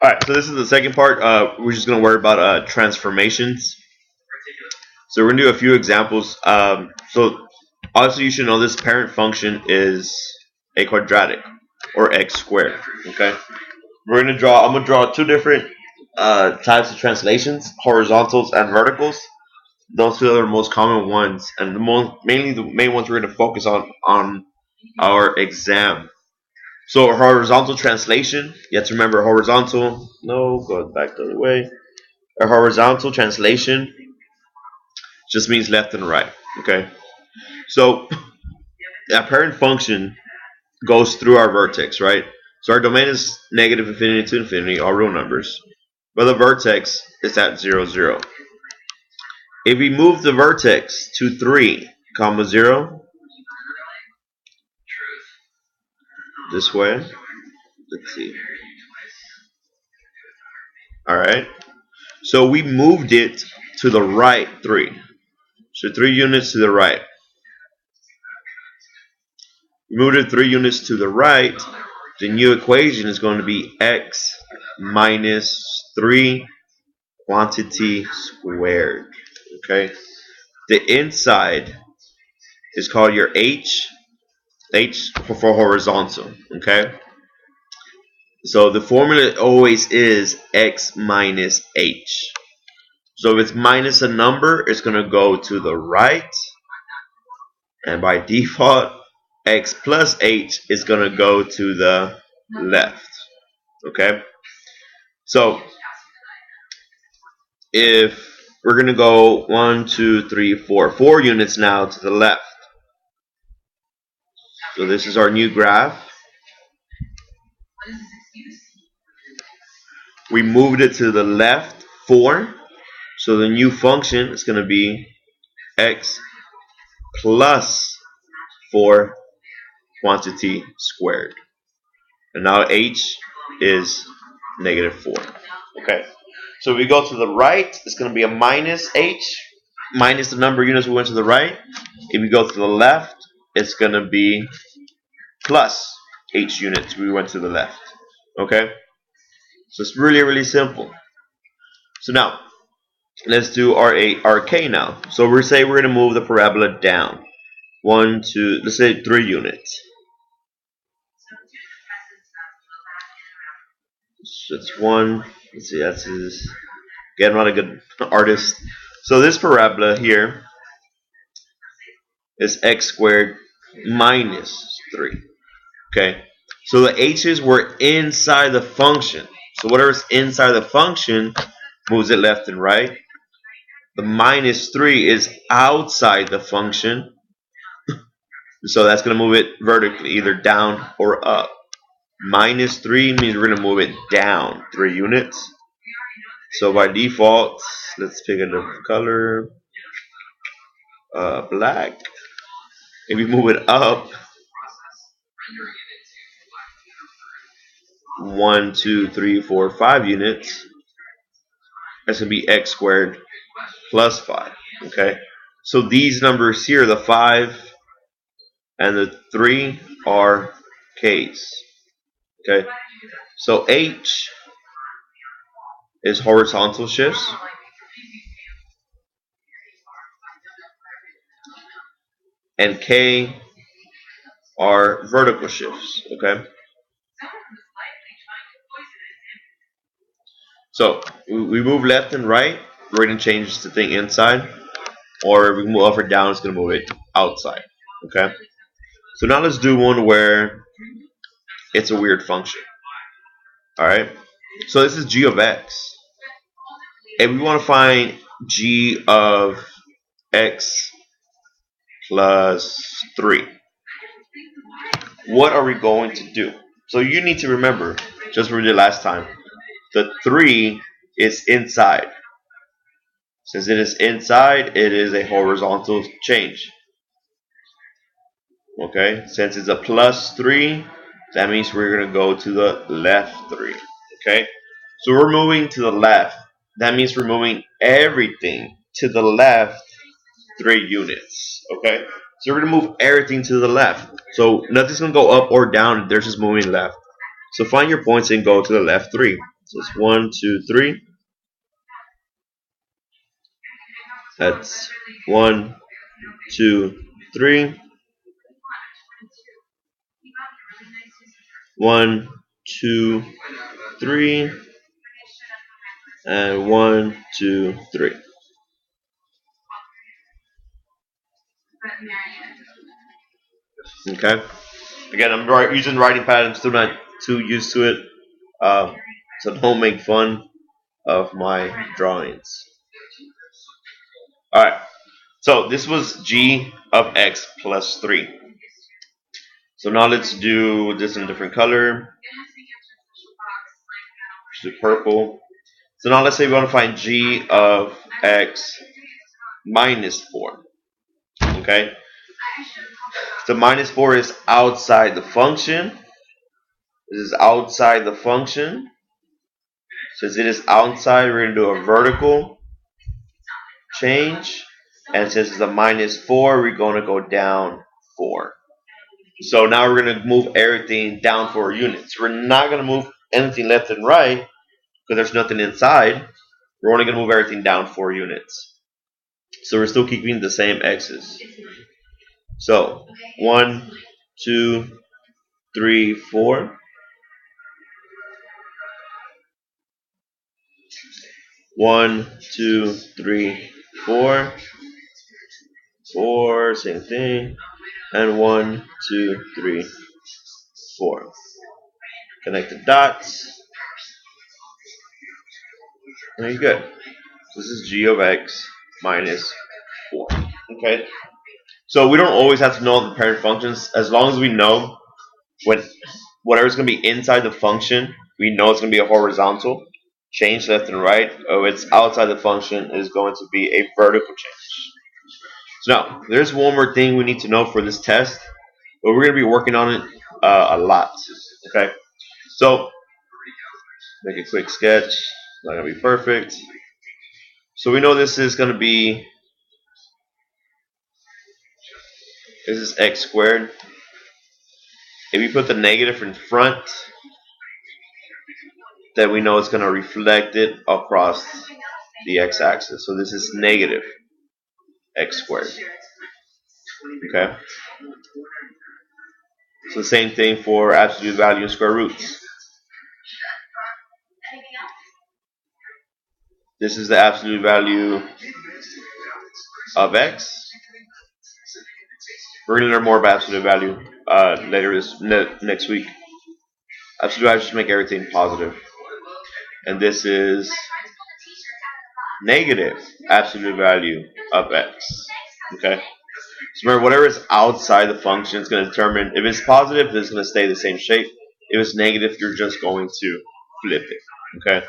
Alright, so this is the second part. We're just going to worry about transformations. So we're going to do a few examples. So obviously you should know this parent function is a quadratic, or x squared. Okay, I'm going to draw two different types of translations: horizontals and verticals. Those two are the most common ones, and mainly the main ones we're going to focus on our exam. So a horizontal translation, you have to remember horizontal. No, go back the other way. A horizontal translation just means left and right. Okay, so a parent function goes through our vertex, right? So our domain is negative infinity to infinity, all real numbers, but the vertex is at 0, 0. If we move the vertex to 3, comma 0, this way, let's see. All right. So we moved it to the right 3. So 3 units to the right. We moved it 3 units to the right. The new equation is going to be x minus 3 quantity squared. Okay. The inside is called your h. H for horizontal. Okay. So the formula always is x minus h. So if it's minus a number, it's going to go to the right. And by default, x plus h is going to go to the left. Okay? So if we're going to go 1, 2, 3, 4, 4 units now to the left. So this is our new graph. We moved it to the left 4. So the new function is going to be x plus 4 quantity squared. And now h is negative 4. Okay. So if we go to the right, it's going to be a minus h, minus the number of units we went to the right. If we go to the left, it's going to be plus h units we went to the left. Okay. So it's really, really simple. So now, let's do our k now. So we're saying we're going to move the parabola down. 1, 2, let's say 3 units. So it's 1. Let's see, that's his. Again, I'm not a good artist. So this parabola here is x squared minus 3. Okay. So the h's were inside the function. So whatever's inside the function moves it left and right. The minus 3 is outside the function. So that's going to move it vertically, either down or up. Minus 3 means we're going to move it down 3 units. So by default, let's pick a different color. Black. If we move it up 1, 2, 3, 4, 5 units, that's going to be x squared plus 5. Okay. So these numbers here, the 5 and the 3, are k's. Okay. So h is horizontal shifts. And k are vertical shifts. Okay. So we move left and right, we're going to change the thing inside. Or if we move up or down, it's going to move it outside. Okay. So now let's do one where it's a weird function. Alright. So this is g of x. If we want to find g of x plus 3, what are we going to do? So you need to remember, just what we did last time, the 3 is inside. Since it is inside, it is a horizontal change. Okay, since it's a plus 3, that means we're going to go to the left 3. Okay, so we're moving to the left. That means we're moving everything to the left 3 units. Okay, so we're going to move everything to the left. So nothing's going to go up or down. They're just moving left. So find your points and go to the left 3. So it's 1, 2, 3. That's 1, 2, 3. 1, 2, 3. And 1, 2, 3. Okay. Again, I'm using writing pad. I'm still not too used to it, so don't make fun of my drawings. All right. So this was g of x plus 3. So now let's do this in a different color. Just do purple. So now let's say we want to find g of x minus 4. Okay. So minus 4 is outside the function. This is outside the function. Since it is outside, we're going to do a vertical change. And since it's a minus 4, we're going to go down 4. So now we're going to move everything down 4 units. We're not going to move anything left and right because there's nothing inside. We're only going to move everything down 4 units. So we're still keeping the same x's. So 1, 2, 3, 4. 1, 2, 3, 4. 4, same thing. And 1, 2, 3, 4. Connect the dots. There you go. So this is g of x minus 4. Okay. So we don't always have to know the parent functions. As long as we know when whatever's going to be inside the function, we know it's going to be a horizontal change left and right. Oh, it's outside the function is going to be a vertical change. So now, there's one more thing we need to know for this test, but we're going to be working on it a lot. Okay. So make a quick sketch. Not going to be perfect. So we know this is going to be, this is x squared. If you put the negative in front, then we know it's going to reflect it across the x-axis. So this is negative x squared. Okay. So the same thing for absolute value and square roots. This is the absolute value of x. We're going to learn more about absolute value later next week. Absolute value just make everything positive. And this is negative absolute value of x. Okay. So remember, whatever is outside the function is going to determine if it's positive, it's going to stay the same shape. If it's negative, you're just going to flip it. Okay.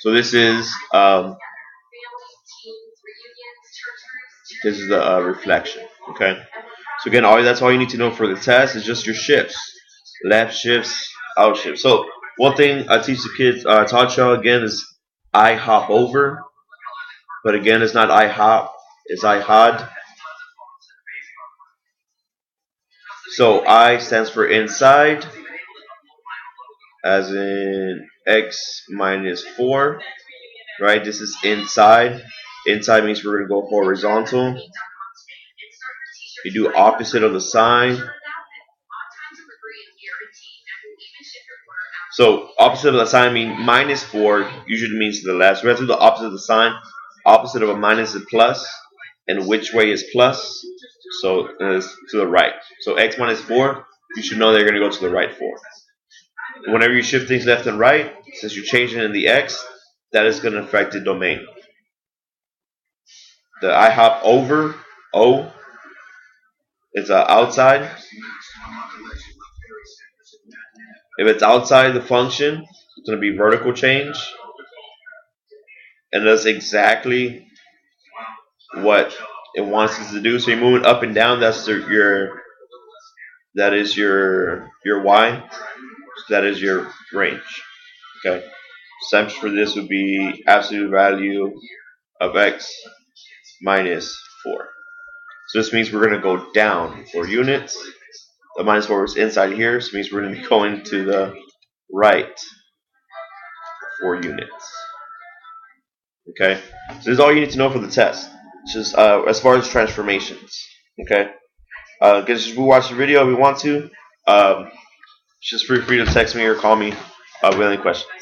So this is the reflection. Okay. So again, that's all you need to know for the test is just your shifts, left shifts, out shifts. So one thing I teach the kids, taught y'all again is I hop over, but again, it's not I hop, it's I hod. So I stands for inside, as in x minus 4, right? This is inside. Inside means we're going to go horizontal. You do opposite of the sign. So opposite of the sign means minus 4 usually means to the left. So we have to do the opposite of the sign. Opposite of a minus is plus. And which way is plus? So it's to the right. So x minus 4, you should know they're going to go to the right 4. Whenever you shift things left and right, since you're changing in the x, that is going to affect the domain. The I hop over, O, is outside. If it's outside the function, it's going to be vertical change. And that's exactly what it wants us to do. So you're moving up and down, that is your y. So that is your range. Okay. Steps for this would be absolute value of x minus 4. So this means we're going to go down 4 units. The minus 4 is inside here, so it means we're going to be going to the right 4 units. Okay, so this is all you need to know for the test. It's just as far as transformations. Okay, guys, just watch the video if you want to. Just feel free to text me or call me with any questions.